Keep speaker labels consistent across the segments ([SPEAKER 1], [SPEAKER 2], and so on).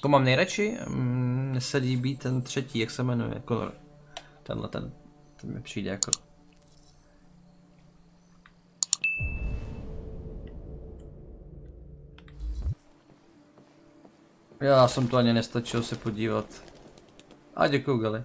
[SPEAKER 1] To mám nejradši, mně se líbí ten třetí, jak se jmenuje, Color. Ten mi přijde jako... Já jsem to ani nestačil se podívat. A děkuju, Gali.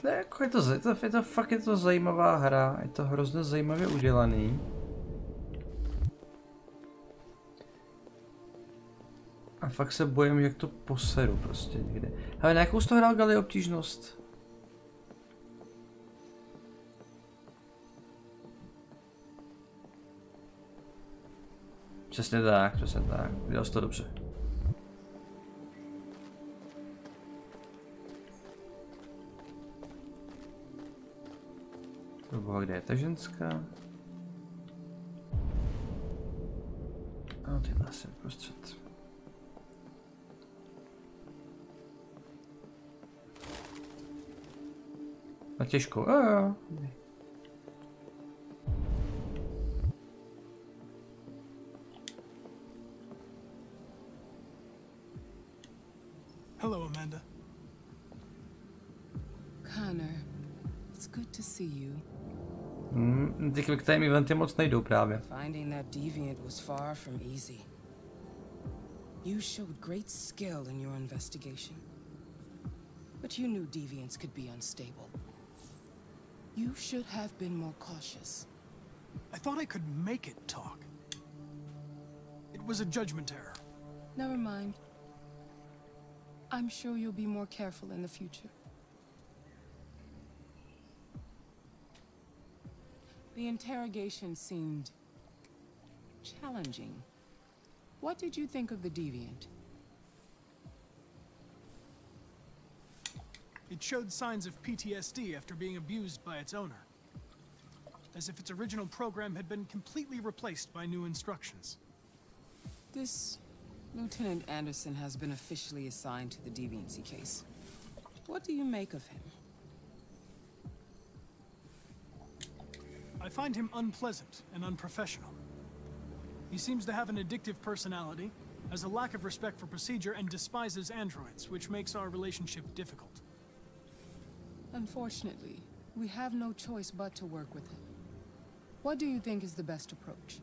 [SPEAKER 1] Jako je to zajímavá hra, je to hrozně zajímavě udělaný. A fakt se bojím, jak to poseru prostě někde. Hele, na jakou jsi to hrál, Gali, obtížnost? Přesně tak, dělal jsi to dobře. Kde je ta ženská? A tyhle asi prostřed. Na těžkou, jo.
[SPEAKER 2] Hello, Amanda.
[SPEAKER 3] Connor, it's good to see you.
[SPEAKER 1] Ty quick-time eventy moc nejdou právě.
[SPEAKER 3] Finding that deviant was far from easy. You showed great skill in your investigation. But you knew deviants could be unstable. You should have been more cautious.
[SPEAKER 2] I thought I could make it talk. It was a judgment error.
[SPEAKER 3] Never mind. I'm sure you'll be more careful in the future. The interrogation seemed challenging. What did you think of the deviant?
[SPEAKER 2] It showed signs of PTSD after being abused by its owner. As if its original program had been completely replaced by new instructions.
[SPEAKER 3] This Lieutenant Anderson has been officially assigned to the deviancy case. What do you make of him?
[SPEAKER 2] I find him unpleasant and unprofessional. He seems to have an addictive personality, has a lack of respect for procedure, and despises androids, which makes our relationship difficult.
[SPEAKER 3] Unfortunately, we have no choice but to work with him. What do you think is the best approach?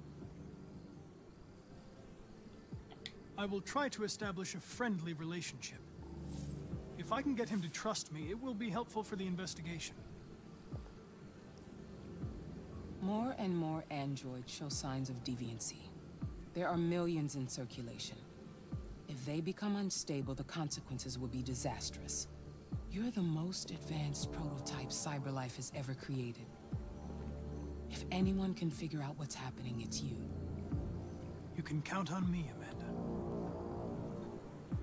[SPEAKER 2] I will try to establish a friendly relationship. If I can get him to trust me, it will be helpful for the investigation.
[SPEAKER 3] More and more androids show signs of deviancy. There are millions in circulation. If they become unstable, the consequences will be disastrous. You're the most advanced prototype CyberLife has ever created. If anyone can figure out what's happening, it's you.
[SPEAKER 2] You can count on me, Amanda.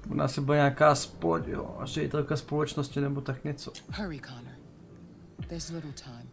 [SPEAKER 1] U nás se bude nějaká ředitelka společnosti nebo tak něco.
[SPEAKER 3] Hurry, Connor. There's little time.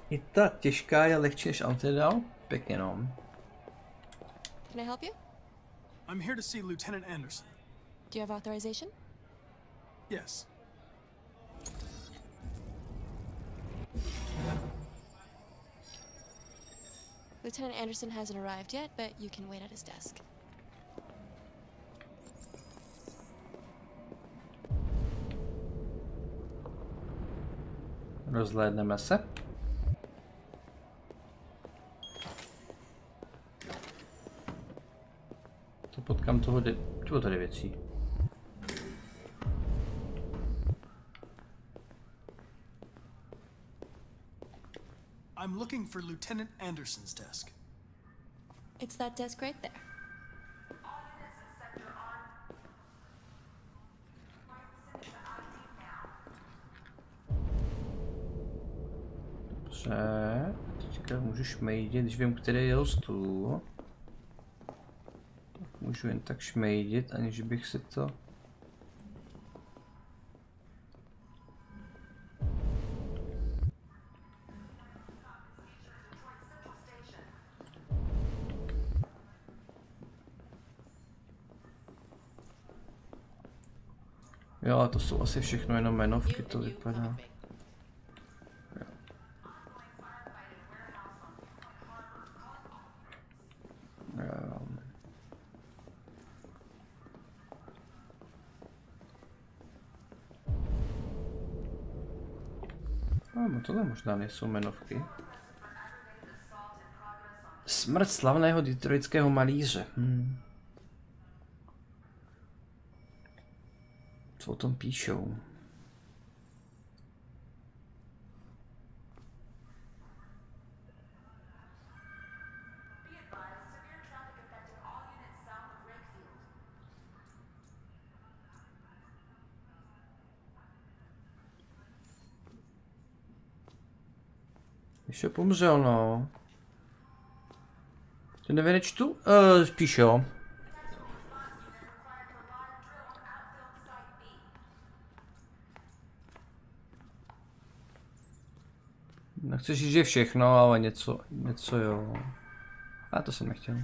[SPEAKER 3] I ta těžká je lehčí než Antidal? Pěkně no.
[SPEAKER 4] Can I help you?
[SPEAKER 2] I'm here to see Lieutenant Anderson.
[SPEAKER 4] Do you have authorization?
[SPEAKER 2] Yes.
[SPEAKER 4] Lieutenant Anderson hasn't arrived yet, but you can wait at his desk.
[SPEAKER 1] Rozhlédneme se. To potkám toho tady věcí.
[SPEAKER 2] I'm looking for Lieutenant Anderson's desk.
[SPEAKER 4] It's that desk right there.
[SPEAKER 1] Dobře, teďka můžu šmejdit, když vím, který je stůl. Můžu jen tak šmejdit, aniž bych si to... Jo, to jsou asi všechno jenom jmenovky, to vypadá. No, tohle možná nejsou jmenovky. Smrt slavného detroitského malíře. Co o tom píšou? Ještě pomřel, no. Ty nevěnečtu? Spíš jo. Nechci říct, že všechno, ale něco jo. A to jsem nechtěl.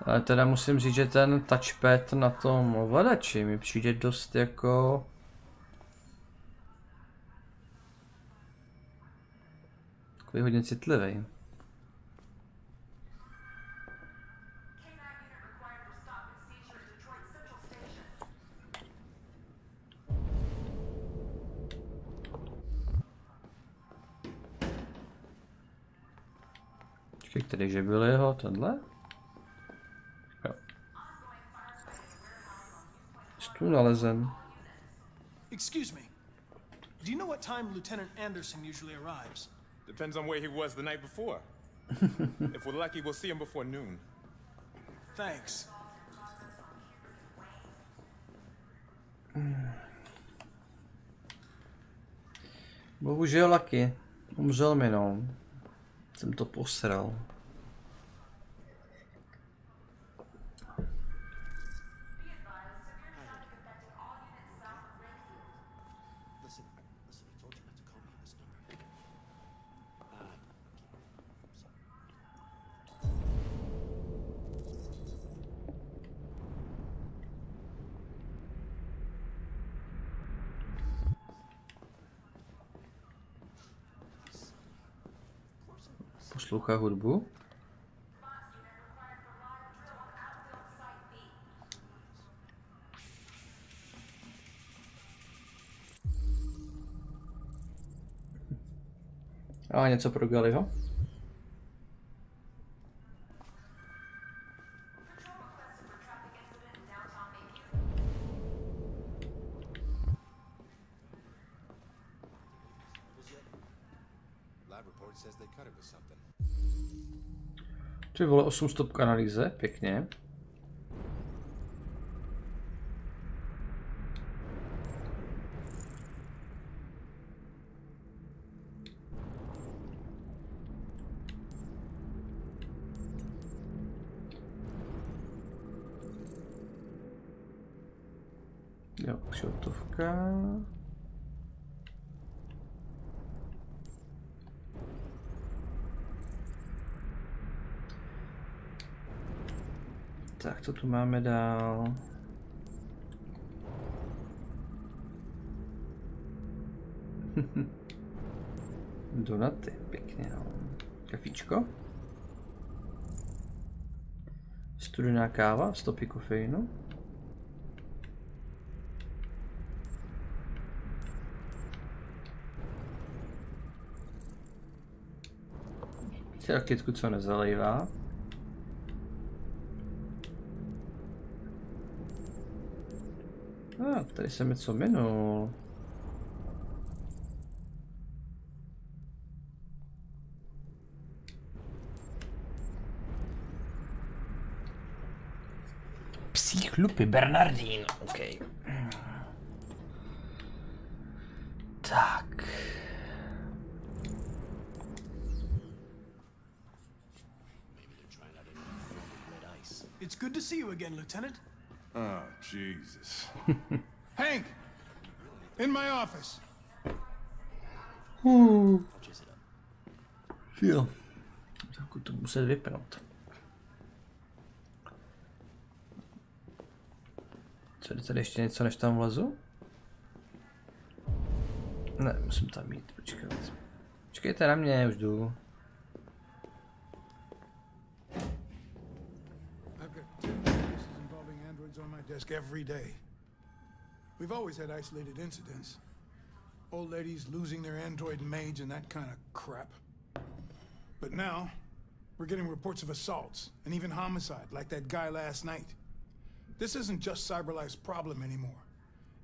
[SPEAKER 1] Ale teda musím říct, že ten touchpad na tom ovladači mi přijde dost jako... Takový hodně citlivý. Počkej, který že byl jeho, tenhle? Jo. Stůl nalezen.
[SPEAKER 2] Excuse me. Do you know what time Lieutenant Anderson usually arrives?
[SPEAKER 5] Depends on where he was the night before. If we're lucky, we'll see him before noon.
[SPEAKER 2] Thanks.
[SPEAKER 1] Bohužel Lucky. Umřel mi, no. Jsem to posral. Poslouchá hudbu. A něco pro Galiho. Ty vole, 8 stop k analýze, pěkně. Jo, kšeltovka. Tak, co tu máme dál? Donaty, pěkně, no. Kafíčko. Studená káva, stopy kofeinu. Ty raketku, co nezalejvá. Tady jsem něco minul. Psí chlupy, Bernardín, OK. Tak.
[SPEAKER 2] It's good to see you again, Lieutenant.
[SPEAKER 6] Oh, Jesus. Hank! In my office.
[SPEAKER 1] Jo. Tak to muset vypnout. Co je tady ještě něco, než tam vlezu? Ne, musím tam jít, počkat. Počkejte na mě, už jdu.
[SPEAKER 6] Desk every day. We've always had isolated incidents. Old ladies losing their android maids and that kind of crap. But now, we're getting reports of assaults and even homicide, like that guy last night. This isn't just CyberLife's problem anymore.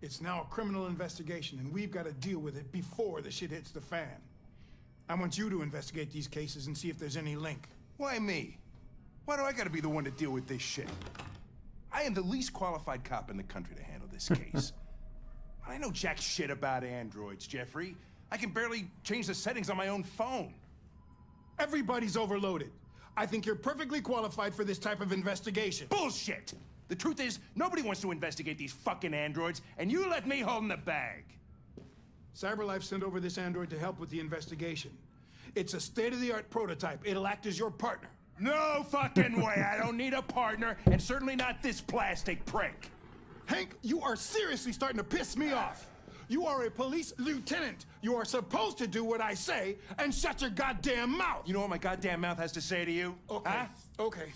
[SPEAKER 6] It's now a criminal investigation, and we've got to deal with it before the shit hits the fan. I want you to investigate these cases and see if there's any link.
[SPEAKER 7] Why me? Why do I gotta be the one to deal with this shit? I am the least qualified cop in the country to handle this case. I know jack shit about androids, Jeffrey. I can barely change the settings on my own phone.
[SPEAKER 6] Everybody's overloaded. I think you're perfectly qualified for this type of investigation.
[SPEAKER 7] Bullshit! The truth is, nobody wants to investigate these fucking androids, and you left me holding the bag.
[SPEAKER 6] CyberLife sent over this android to help with the investigation. It's a state-of-the-art prototype. It'll act as your partner.
[SPEAKER 7] No fucking way! I don't need a partner, and certainly not this plastic prick.
[SPEAKER 6] Hank, you are seriously starting to piss me off. You are a police lieutenant. You are supposed to do what I say and shut your goddamn mouth.
[SPEAKER 7] You know what my goddamn mouth has to say to you?
[SPEAKER 6] Okay,
[SPEAKER 7] huh?
[SPEAKER 6] okay.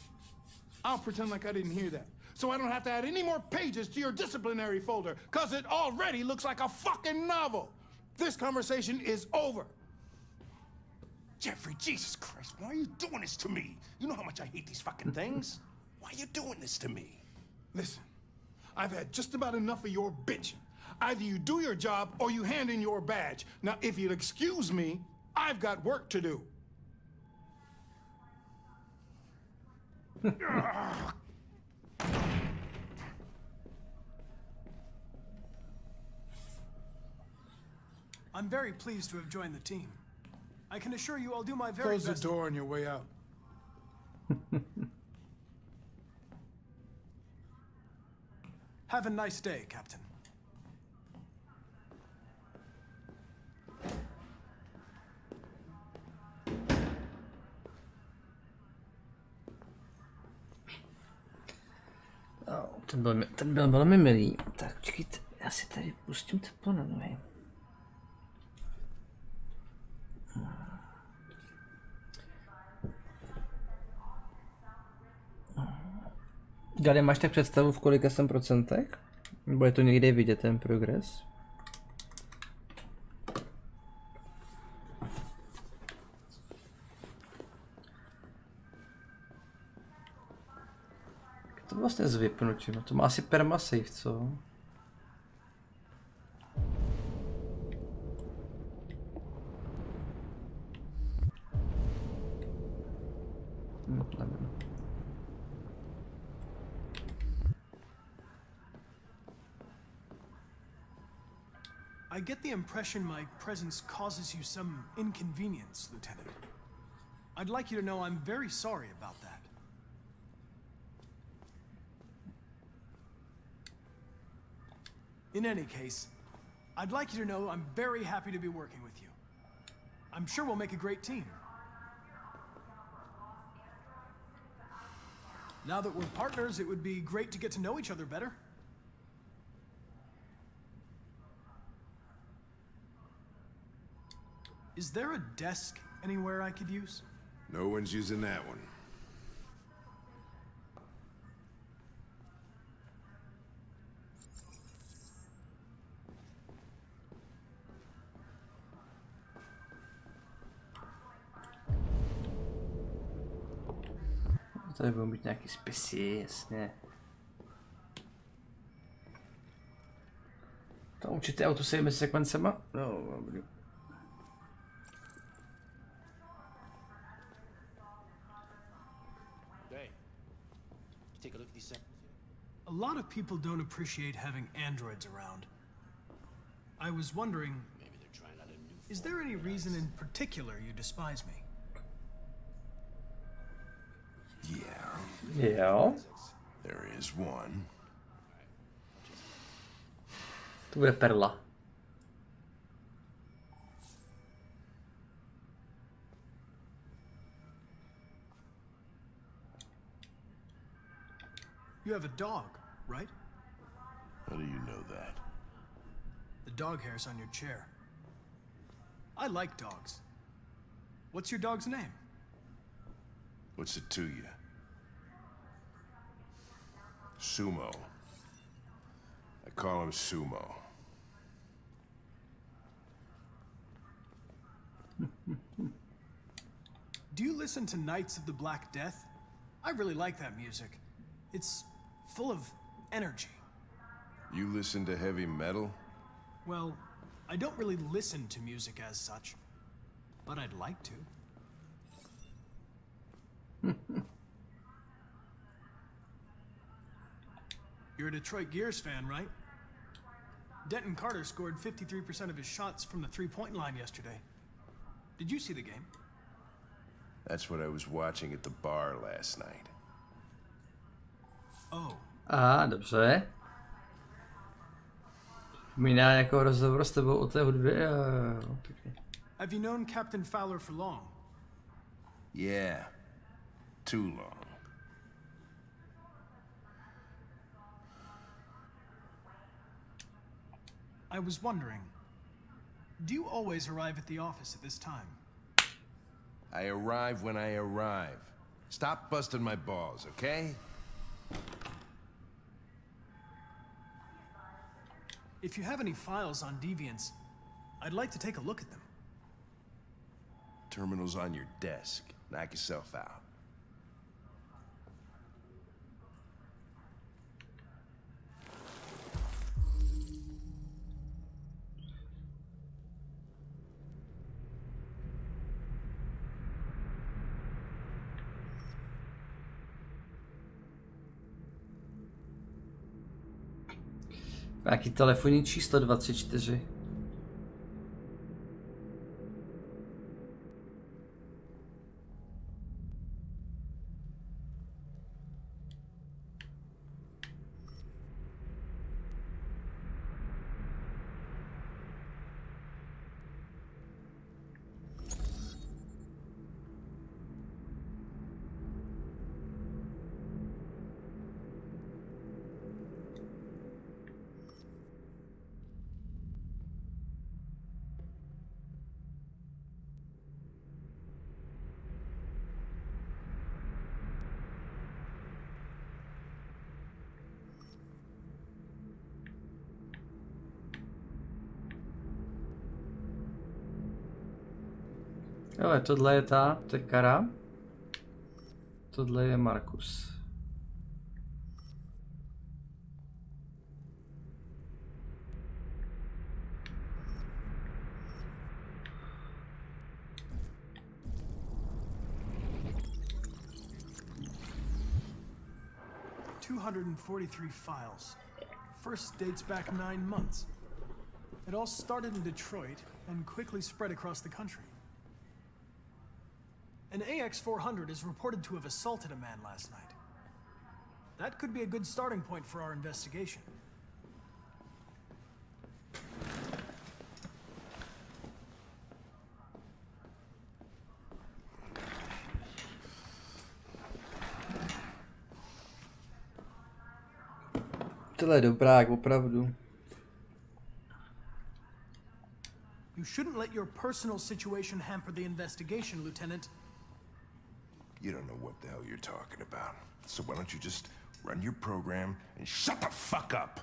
[SPEAKER 6] I'll pretend like I didn't hear that, so I don't have to add any more pages to your disciplinary folder, because it already looks like a fucking novel. This conversation is over.
[SPEAKER 7] Jeffrey, Jesus Christ, why are you doing this to me? You know how much I hate these fucking things. Why are you doing this to me?
[SPEAKER 6] Listen, I've had just about enough of your bitching. Either you do your job or you hand in your badge. Now, if you'll excuse me, I've got work to do.
[SPEAKER 2] I'm very pleased to have joined the team. I can assure you I'll do my very best.
[SPEAKER 6] Close the door on your way out.
[SPEAKER 2] Have a nice day, Captain.
[SPEAKER 1] Ten byl velmi milý. Tak počkejte, já si tady pustím teplo na nohy. Gade, máš tak představu, v kolika jsem procentech? Nebo je to někde vidět ten progres? Jak to vlastně zvypnutí? No to má asi permasave, co? Nevím.
[SPEAKER 2] I get the impression my presence causes you some inconvenience, Lieutenant. I'd like you to know I'm very sorry about that. In any case, I'd like you to know I'm very happy to be working with you. I'm sure we'll make a great team. Now that we're partners, it would be great to get to know each other better. Is there a desk anywhere I could use?
[SPEAKER 8] No one's using that one.
[SPEAKER 1] tady budou být nějaký spisy, jasně. To určitě autosave mezi sekvencema? No, dobrý.
[SPEAKER 2] A lot of people don't appreciate having androids around. I was wondering, is there any reason in particular you despise me?
[SPEAKER 7] Yeah.
[SPEAKER 1] Jo.
[SPEAKER 7] There is one.
[SPEAKER 1] To bude perla.
[SPEAKER 2] You have a dog, right?
[SPEAKER 7] How do you know that?
[SPEAKER 2] The dog hair's on your chair. I like dogs. What's your dog's name?
[SPEAKER 7] What's it to you? Sumo. I call him Sumo.
[SPEAKER 2] Do you listen to Knights of the Black Death? I really like that music. It's full of energy.
[SPEAKER 7] You listen to heavy metal?
[SPEAKER 2] Well, I don't really listen to music as such, but I'd like to. You're a Detroit Gears fan, right? Denton Carter scored 53% of his shots from the three-point line yesterday. Did you see the game?
[SPEAKER 7] That's what I was watching at the bar last night.
[SPEAKER 2] Oh.
[SPEAKER 1] Aha, dobře. Míná jako rozhovor s tebou o té hudbě.
[SPEAKER 2] Have you known Captain Fowler for long?
[SPEAKER 7] Yeah. Too long.
[SPEAKER 2] I was wondering, do you always arrive at the office at this time?
[SPEAKER 7] I arrive when I arrive. Stop busting my balls, okay?
[SPEAKER 2] If you have any files on Deviants, I'd like to take a look at them.
[SPEAKER 7] Terminal's on your desk. Knock yourself out.
[SPEAKER 1] Nějaký telefonní číslo 24. Ale tohle je to je Kara. Tohle je Markus.
[SPEAKER 2] $243 files. First dates back 9 months. It all started in Detroit and quickly spread across the country. An AX-400 is reported to have assaulted a man last night. That could be a good starting point for our investigation.
[SPEAKER 1] Tohle je dobrák, opravdu.
[SPEAKER 2] You shouldn't let your personal situation hamper the investigation, Lieutenant.
[SPEAKER 7] You don't know what the hell you're talking about. So why don't you just run your program and shut the fuck up?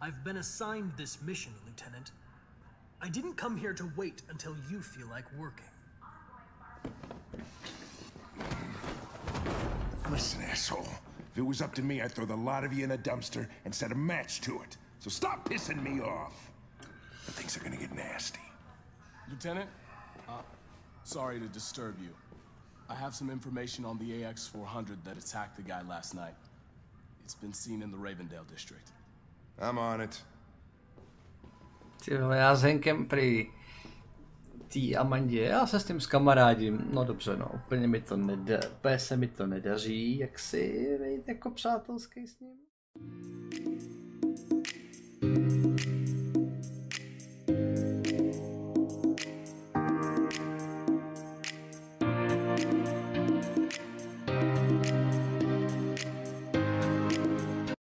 [SPEAKER 2] I've been assigned this mission, Lieutenant. I didn't come here to wait until you feel like working.
[SPEAKER 7] Listen, asshole. If it was up to me, I'd throw the lot of you in a dumpster and set a match to it. So stop pissing me off. But things are gonna get nasty.
[SPEAKER 9] Lieutenant, sorry to disturb you. I have some information on the AX-400 that attacked the guy last night. It's been seen in the Ravendale district.
[SPEAKER 7] I'm on it.
[SPEAKER 1] Já s Hankem prý tý Amandě, já se s tím skamarádím, no dobře no, úplně se mi to nedaří, jak si být jako přátelský s ním.